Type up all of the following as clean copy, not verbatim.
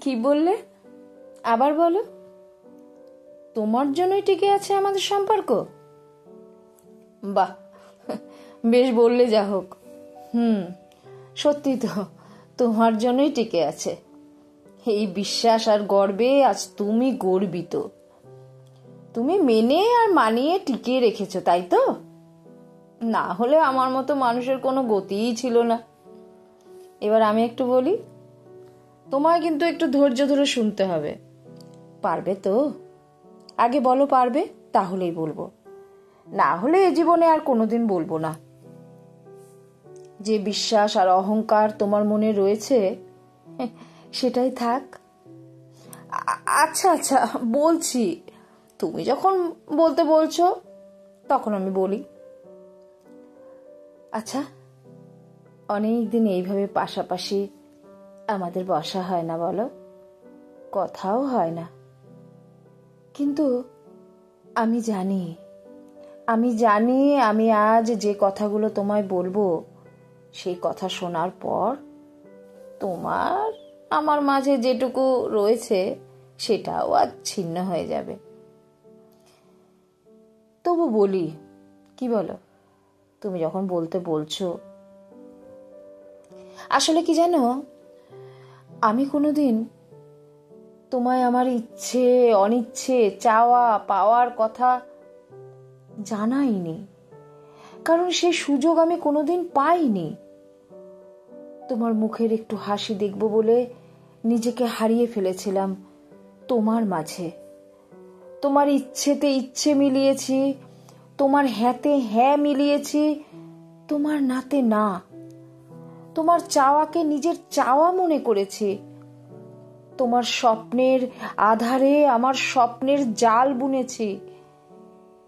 কি বললে? আবার বলো। তোমার জন্যই টিকে আছে আমাদের সম্পর্ক? বাহ, বেশ বললে। যা হোক, সত্যি তো, তোমার জন্যই টিকে আছে। এই বিশ্বাস আর গর্বে আজ তুমি গর্বিত। তুমি মেনে আর মানিয়ে টিকিয়ে রেখেছো, তাই তো? না হলে আমার মতো মানুষের কোনো গতিই ছিল না। এবার আমি একটু বলি, তোমায় কিন্তু একটু ধৈর্য ধরে শুনতে হবে। পারবে তো? আগে বলো পারবে, তাহলেই বলবো। না হলে এ জীবনে আর কোনোদিন বলবো না। যে বিশ্বাস আর অহংকার তোমার মনে রয়েছে সেটাই থাক। আচ্ছা আচ্ছা, বলছি। তুমি যখন বলতে বলছো তখন আমি বলি। আচ্ছা, অনেকদিন এইভাবে পাশাপাশি আমাদের বসা হয় না, বলো? কথাও হয় না, কিন্তু আমি জানি আমি আজ যে কথাগুলো তোমায় বলবো, সেই কথা শোনার পর তোমার আমার মাঝে যেটুকু রয়েছে সেটাও আজ ছিন্ন হয়ে যাবে। তবু বলি, কি বলো? তুমি যখন বলতে বলছো, আসলে কি জানো, আমি কোনোদিন তোমায় আমার ইচ্ছে অনিচ্ছে, চাওয়া পাওয়ার কথা জানাইনি, কারণ সেই সুযোগ আমি কোনোদিন পাইনি। তোমার মুখের একটু হাসি দেখব বলে নিজেকে হারিয়ে ফেলেছিলাম তোমার মাঝে। তোমার ইচ্ছেতে ইচ্ছে মিলিয়েছি, তোমার হ্যাঁতে হ্যাঁ মিলিয়েছি, তোমার নাতে না। তোমার চাওয়াকে নিজের চাওয়া মনে করেছি। তোমার স্বপ্নের আধারে আমার স্বপ্নের জাল বুনেছি।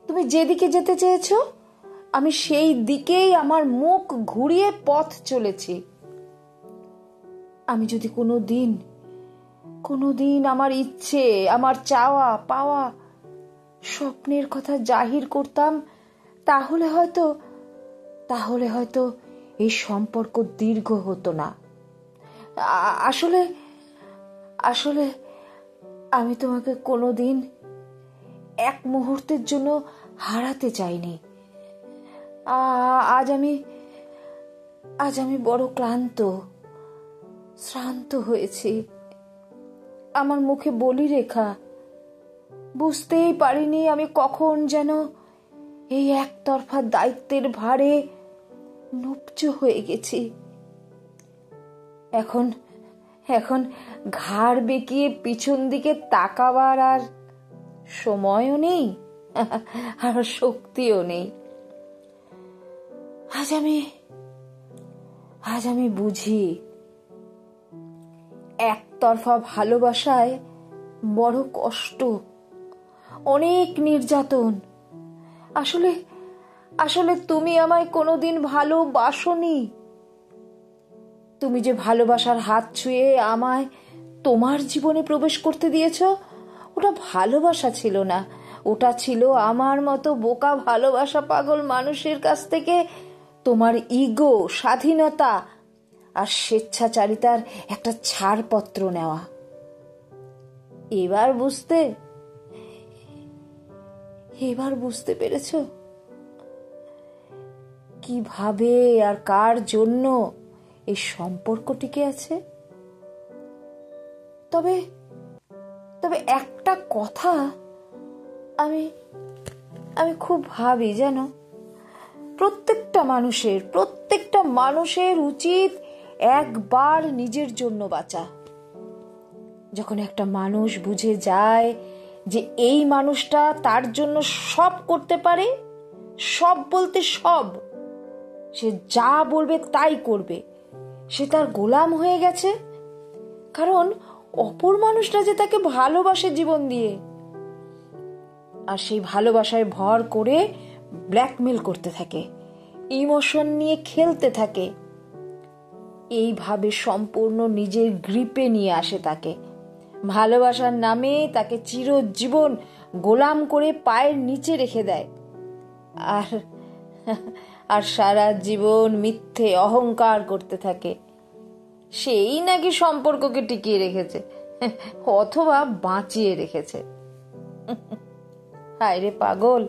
তুমি যেদিকে যেতে চেয়েছো, আমি সেই দিকেই আমার মুখ ঘুরিয়ে পথ চলেছি। আমি যদি কোনোদিন আমার ইচ্ছে, আমার চাওয়া পাওয়া, স্বপ্নের কথা জাহির করতাম, তাহলে হয়তো এই সম্পর্ক দীর্ঘ হতো না। আসলে আসলে আমি তোমাকে কোনোদিন এক মুহূর্তের জন্য হারাতে চাইনি। আজ আমি বড় শ্রান্ত হয়েছি। আমার মুখে বলি রেখা, বুঝতেই পারিনি আমি কখন যেন এই একতরফা দায়িত্বের ভারে নুপচ হয়ে গেছি। এখন ঘাড় বেঁকিয়ে পিছন দিকে তাকাবার আর সময়ও নেই, আর শক্তিও নেই। আজ আমি বুঝি, একতরফা ভালোবাসায় বড় কষ্ট, অনেক নির্যাতন। আসলে তুমি আমায় কোনোদিন ভালোবাসোনি। তুমি যে ভালোবাসার হাত ছুঁয়ে আমায় তোমার জীবনে প্রবেশ করতে দিয়েছ, ওটা ভালোবাসা ছিল না। ওটা ছিল আমার মতো বোকা ভালোবাসা পাগল মানুষের কাছ থেকে তোমার ইগো, স্বাধীনতা আর স্বেচ্ছাচারিতার একটা ছাড়পত্র নেওয়া। এবার বুঝতে পেরেছ কিভাবে আর কার জন্য এই সম্পর্ক টিকে আছে? তবে একটা কথা আমি খুব ভাবি, জানো, প্রত্যেকটা মানুষের উচিত একবার নিজের জন্য বাঁচা। যখন একটা মানুষ বুঝে যায় যে এই মানুষটা তার জন্য সব করতে পারে, সব বলতে সব, সে যা বলবে তাই করবে, সে তার গোলাম হয়ে গেছে। কারণ অপর মানুষটা যে তাকে ভালোবাসে জীবন দিয়ে, আর সেই ভালোবাসায় ভর করে ব্ল্যাকমেল করতে থাকে, ইমোশন নিয়ে খেলতে থাকে, এইভাবে সম্পূর্ণ নিজের গ্রিপে নিয়ে আসে তাকে। ভালোবাসার নামে তাকে চিরজীবন গোলাম করে পায়ের নিচে রেখে দেয়। আর সারা জীবন মিথ্যে অহংকার করতে থাকে। সেই নাকি সম্পর্ককে টিকিয়ে রেখেছে, অথবা বাঁচিয়ে রেখেছে। হায় রে পাগল,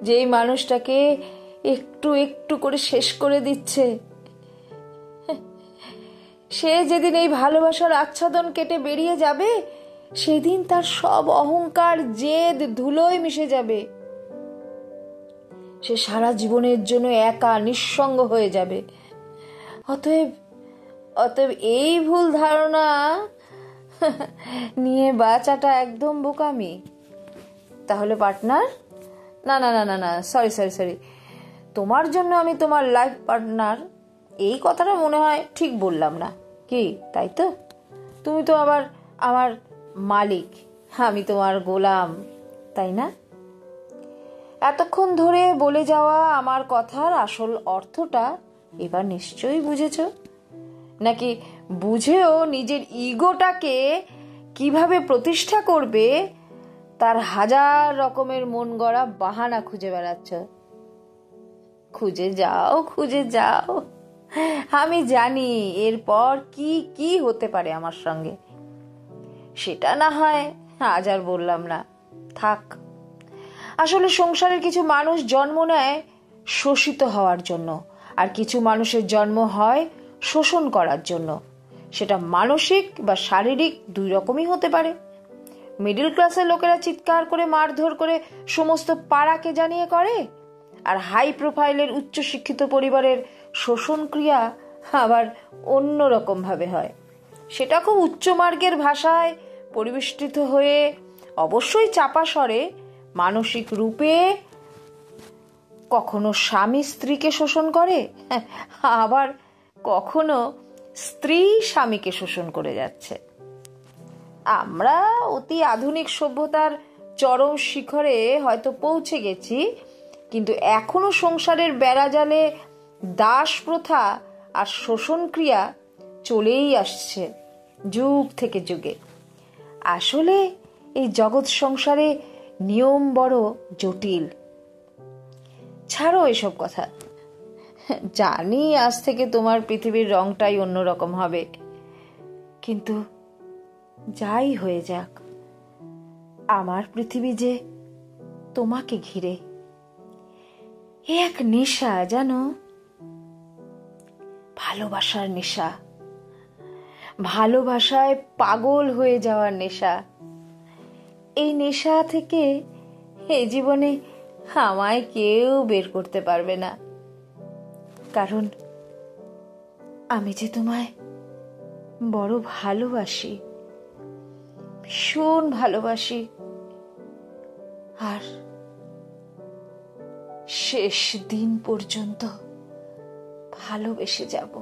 যেই মানুষটাকে একটু একটু করে শেষ করে দিচ্ছে, সে যেদিন এই ভালোবাসার আচ্ছাদন কেটে বেরিয়ে যাবে, সেদিন তার সব অহংকার জেদ ধুলোয় মিশে যাবে। সে সারা জীবনের জন্য একা নিঃসঙ্গ হয়ে যাবে। অতএব এই ভুল ধারণা নিয়ে বাঁচাটা একদম বোকামি। তাহলে পার্টনার, না না না না না, সরি, তোমার জন্য আমি তোমার লাইফ পার্টনার, এই কথাটা মনে হয় ঠিক বললাম না কি? তাই তো? তুমি তো আবার আমার মালিক, আমি তোমার গোলাম, তাই না? এতক্ষণ ধরে বলে যাওয়া আমার কথার আসল অর্থটা এবার নিশ্চয়ই বুঝেছ, নাকি বুঝেও নিজের ইগোটাকে কিভাবে প্রতিষ্ঠা করবে তার হাজার রকমের মন গড়া বাহানা খুঁজে বেড়াচ্ছ? খুঁজে যাও, আমি জানি এরপর কি কি হতে পারে আমার সঙ্গে। সেটা না হয় আজ আর বললাম না, থাক। আসলে সংসারের কিছু মানুষ জন্ম নেয় শোষিত হওয়ার জন্য, আর কিছু মানুষের জন্ম হয় শোষণ করার জন্য। সেটা মানসিক বা শারীরিক দুই রকমই হতে পারে। মিডল ক্লাসের লোকেরা চিৎকার করে মারধর করে সমস্ত পাড়াকে জানিয়ে করে, আর হাই প্রোফাইলের উচ্চশিক্ষিত পরিবারের শোষণ ক্রিয়া আবার অন্য রকম ভাবে হয়। সেটা খুব উচ্চ মার্গের ভাষায় পরিবেষ্টিত হয়ে, অবশ্যই চাপা স্বরে, মানসিক রূপে কখনো স্বামী স্ত্রীকে শোষণ করে, আবার কখনো স্ত্রী স্বামীকে শোষণ করে যাচ্ছে। আমরা অতি আধুনিক সভ্যতার চরম শিখরে হয়তো পৌঁছে গেছি, কিন্তু এখনো সংসারের বেড়াজালে দাস প্রথা আর শোষণ ক্রিয়া চলেই আসছে যুগ থেকে যুগে। আসলে এই জগৎ সংসারে নিয়ম বড় জটিল। ছাড়ো এসব কথা, জানি আজ থেকে তোমার পৃথিবীর রংটাই অন্যরকম হবে, কিন্তু যাই হয়ে যাক, আমার পৃথিবী যে তোমাকে ঘিরে। এক নেশা, জানো, ভালোবাসার নেশা, ভালোবাসায় পাগল হয়ে যাওয়ার নেশা। এই নেশা থেকে এই জীবনে আমায় কেউ বের করতে পারবে না, কারণ আমি যে তোমায় বড় ভালোবাসি, ভীষণ ভালোবাসি, আর শেষ দিন পর্যন্ত ভালোবেসে যাব।